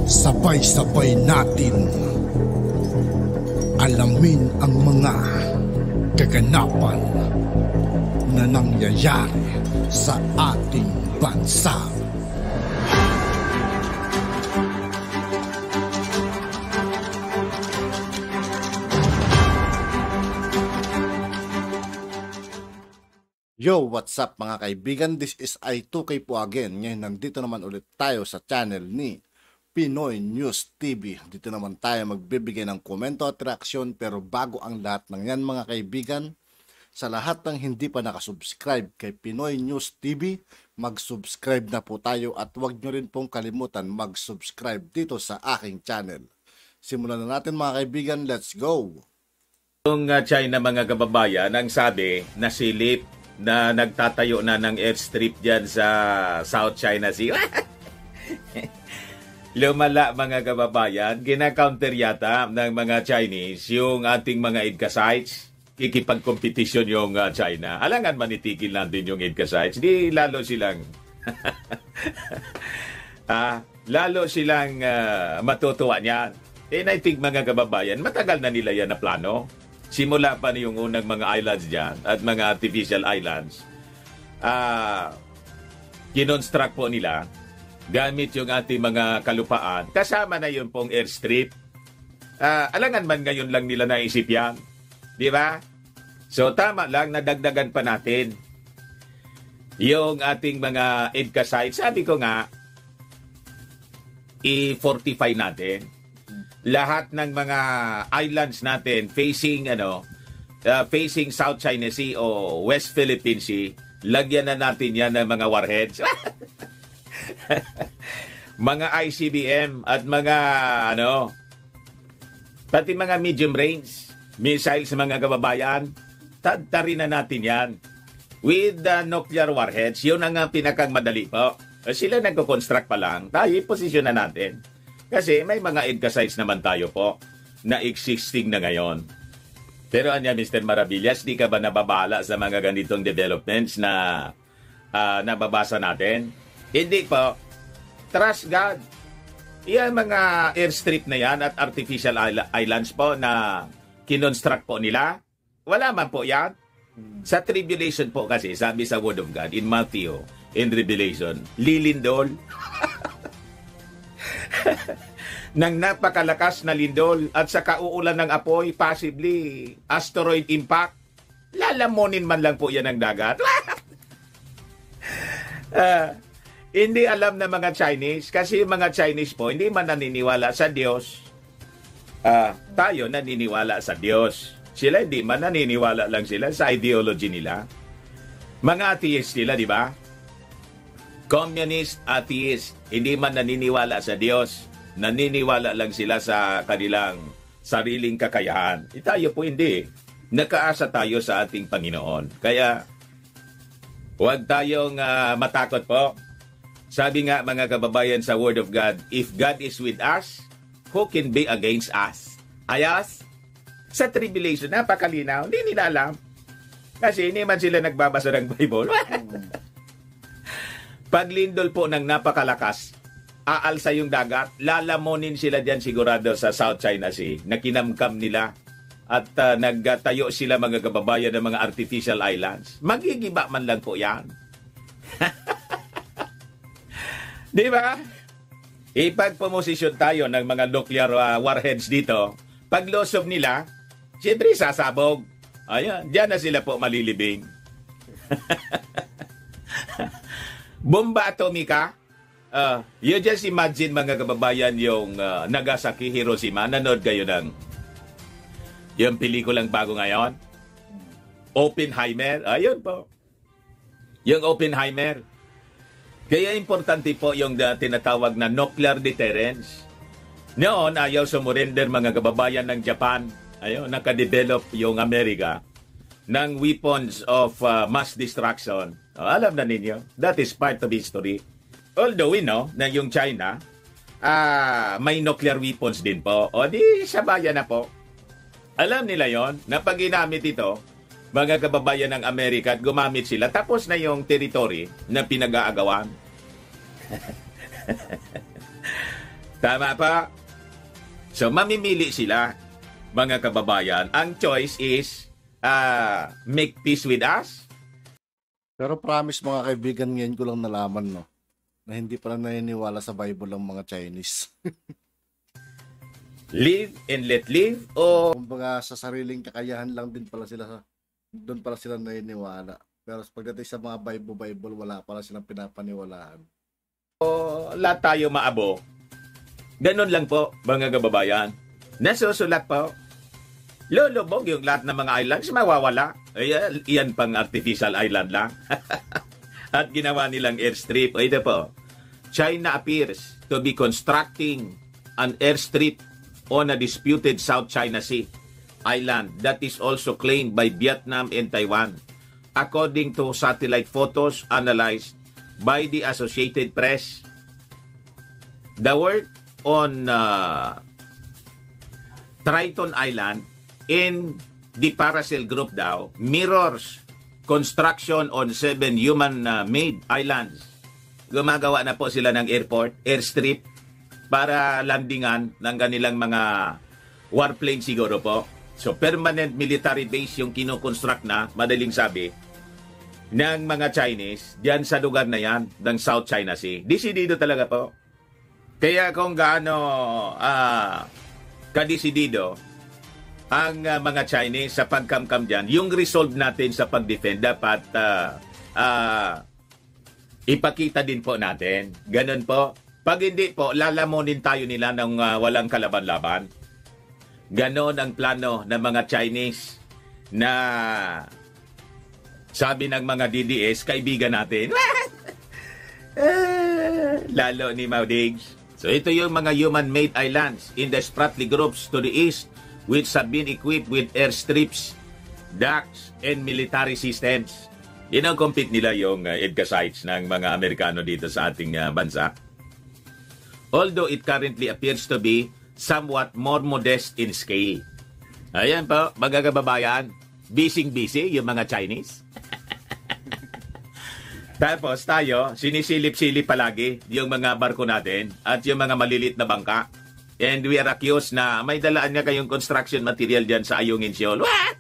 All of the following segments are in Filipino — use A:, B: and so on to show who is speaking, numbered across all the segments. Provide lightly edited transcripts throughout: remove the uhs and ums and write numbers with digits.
A: Sabay-sabay natin alamin ang mga kaganapan na nangyayari sa ating bansa.
B: Yo, what's up mga kaibigan? This is I2K po again. Ngayon nandito naman ulit tayo sa channel ni Pinoy News TV. Dito naman tayo magbibigay ng komento at reaksyon. Pero bago ang lahat ng yan mga kaibigan, sa lahat ng hindi pa nakasubscribe kay Pinoy News TV, mag-subscribe na po tayo at huwag nyo rin pong kalimutan mag-subscribe dito sa aking channel. Simulan na natin mga kaibigan, let's go!
C: Yung China mga kababayan, ang sabi na silip na nagtatayo na ng airstrip dyan sa South China Sea. Lumala mga kababayan, gina-counter yata ng mga Chinese yung ating mga EDCA sites. Kikipag-competition yung China. Alangan manitigil natin yung EDCA sites. Di lalo silang matutuwa niyan. And I think mga kababayan, matagal na nila yan na plano. Simula pa na yung unang mga islands dyan at mga artificial islands. Kinonstruct po nila gamit yung ating mga kalupaan. Kasama na yun pong airstrip. Alangan man ngayon lang nila naisip yan. Di ba? So tama lang, nadagdagan pa natin yung ating mga EDCA sites. Sabi ko nga, i-fortify natin lahat ng mga islands natin facing facing South China Sea o West Philippine Sea. Lagyan na natin yan ng mga warheads. Mga ICBM at mga pati mga medium range missiles mga kababayan. Tadtarin na natin yan with the nuclear warheads. Yun ang pinakang madali po. Sila nagko-construct pa lang. Tayo posisyon na natin. Kasi may mga EDCA sites naman tayo po na existing na ngayon. Pero anya Mr. Maravillas, di ka ba nababala sa mga ganitong developments na nababasa natin? Hindi po. Trust God. Yan mga airstrip na yan at artificial islands po na kinonstruct po nila. Wala man po yan. Sa tribulation po kasi, sabi sa Word of God, in Matthew, in Revelation, lilindol. Nang napakalakas na lindol at sa kauulan ng apoy, possibly asteroid impact, lalamunin man lang po yan ng dagat. Hindi alam na mga Chinese, kasi mga Chinese po, hindi man naniniwala sa Diyos. Tayo naniniwala sa Diyos. Sila hindi man naniniwala lang sila sa ideology nila. Mga atheist sila, di ba? Communist, atheist, hindi man naniniwala sa Diyos. Naniniwala lang sila sa kanilang sariling kakayahan. Tayo po hindi. Nakaasa tayo sa ating Panginoon. Kaya, huwag tayong matakot po. Sabi nga mga kababayan sa Word of God, if God is with us, who can be against us? Ayos? Sa tribulation, napakalinaw. Hindi nila alam. Kasi hindi man sila nagbabasa ng Bible. Paglindol po ng napakalakas, aalsa yung dagat, lalamunin sila diyan sigurado sa South China Sea na kinamkam nila at nagtayo sila mga kababayan ng mga artificial islands. Magigiba man lang po yan. Di ba? Ipagpomosisyon tayo ng mga nuclear warheads dito. Paglosob nila, siyempre sasabog. Ayan, diyan na sila po malilibing. Bomba atomika. You just imagine mga kababayan yung Nagasaki, Hiroshima. Nanood kayo ng yung pelikulang bago ngayon? Oppenheimer. Ayun po. Yung Oppenheimer. Kaya importante po yung tinatawag na nuclear deterrence. Noon, ayaw sumurrender mga kababayan ng Japan. Ayun, nakadevelop yung Amerika ng weapons of mass destruction. Alam na ninyo, that is part of history. Although we know na yung China, may nuclear weapons din po. O di, sabayan na po. Alam nila yon na pag ginamit ito, mga kababayan ng Amerika at gumamit sila, tapos na yung territory na pinag-aagawan. Tama pa? So, mamimili sila, mga kababayan. Ang choice is, make peace with us.
B: Pero promise mga kaibigan, ngayon ko lang nalaman, no, na hindi pala naniniwala sa Bible ang mga Chinese.
C: Live and let live, o
B: Kumbaga sa sariling kakayahan lang din pala sila, doon pala sila naniniwala. Pero pagdating sa mga Bible, wala pala silang pinapaniwalaan.
C: lahat tayo maabo. Ganun lang po, mga kababayan. Nasusulat po, lulubog yung lahat ng mga islands, mawawala. Iyan pang artificial island lang. At ginawa nilang airstrip. Ito po, China appears to be constructing an airstrip on a disputed South China Sea island that is also claimed by Vietnam and Taiwan. According to satellite photos analyzed by the Associated Press, the work on Triton Island in the Paracel Group daw mirrors construction on 7 human-made islands. Gumagawa na po sila ng airstrip para landingan ng kanilang mga warplane siguro po. So permanent military base yung kinoconstruct na, madaling sabi, ng mga Chinese diyan sa lugar na yan ng South China Sea. Desidido talaga po. Kaya kung gaano kadesidido ang mga Chinese sa pagkamkam dyan, yung resolve natin sa pag-defend dapat ipakita din po natin. Ganun po. Pag hindi po, lalamunin tayo nila ng walang kalaban-laban. Ganon ang plano ng mga Chinese na sabi ng mga DDS, kaibigan natin. Lalo ni Maudigs. So ito yung mga human-made islands in the Spratly groups to the east which have been equipped with airstrips, docks, and military systems. Yun ang compete nila yung EDCA sites ng mga Amerikano dito sa ating bansa. Although it currently appears to be somewhat more modest in scale. Ayan po, mga kababayan, busy-busy yung mga Chinese. Tapos tayo, sinisilip-silip palagi yung mga barko natin at yung mga malilit na bangka. And we are accused na may dalaan nga kayong construction material dyan sa Ayungin Siol. What?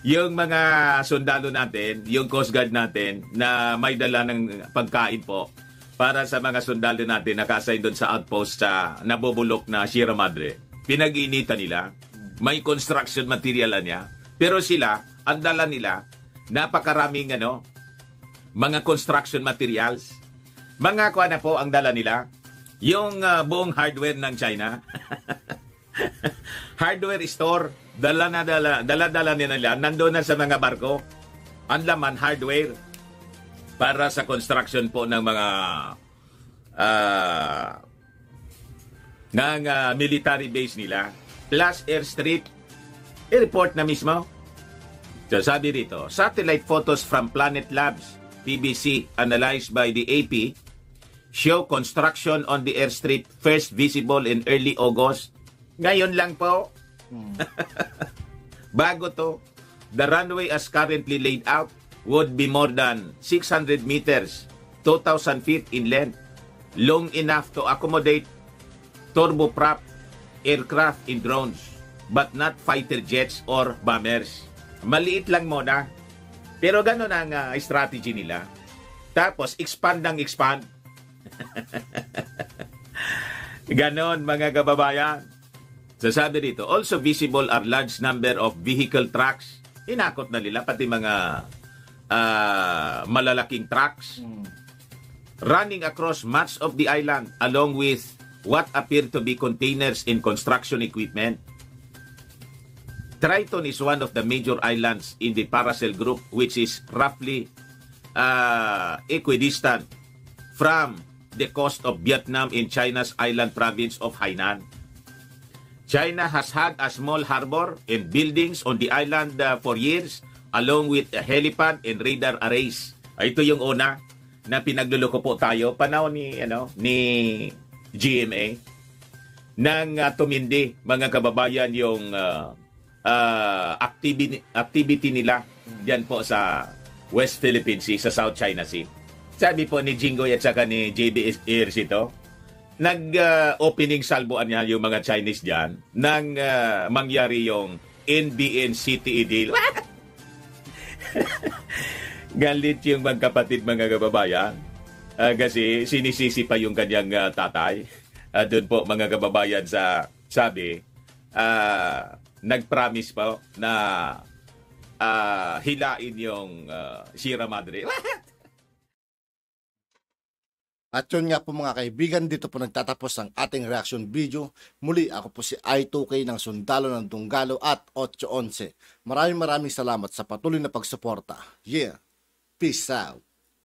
C: Yung mga sundalo natin, yung Coast Guard natin na may dala ng pagkain po para sa mga sundalo natin nakasay doon sa outpost sa nabubulok na Sierra Madre. Pinag-iinitan nila. May construction material niya. Pero sila, ang dala nila, napakaraming mga construction materials. Mga kuha na po ang dala nila. Yung buong hardware ng China. Hardware store. Dala-dala nila. Nandoon na sa mga barko. Ang laman, hardware. Para sa construction po ng mga military base nila. Plus airstrip. I-report na mismo. So sabi rito, satellite photos from Planet Labs, PBC, analyzed by the AP, show construction on the airstrip first visible in early August. Ngayon lang po. Bago to. The runway as currently laid out would be more than 600 meters, 2,000 feet in length, long enough to accommodate turboprop aircraft and drones, but not fighter jets or bombers. Maliit lang muna. Pero gano'n ang strategy nila. Tapos, expand ng expand. Ganon, mga kababayan. So sabi dito, also visible are large number of vehicle trucks. Inakot na nila, pati mga malalaking trucks. Running across much of the island along with what appear to be containers and construction equipment. Triton is one of the major islands in the Paracel Group, which is roughly equidistant from the coast of Vietnam in China's island province of Hainan. China has had a small harbor and buildings on the island for years, along with a helipad and radar arrays. Ito yung una na pinagluloko po tayo panahon ni GMA nang tumindi, mga kababayan, yung activity nila diyan po sa West Philippine Sea, sa South China Sea. Sabi po ni Jinggoy at saka ni JB Ears ito, nag-opening salbuan niya yung mga Chinese dyan nang mangyari yung NBN CTE deal. Galit yung magkapatid mga kababayan kasi sinisisi pa yung kanyang tatay. Doon po mga kababayan sa sabi, nag-promise pa na hilain yung Sierra Madre.
B: At yun nga po mga kaibigan, dito po nagtatapos ang ating reaction video. Muli ako po si I2K ng Sundalo ng Dunggalo at 811. Maraming salamat sa patuloy na pagsuporta. Yeah, peace out.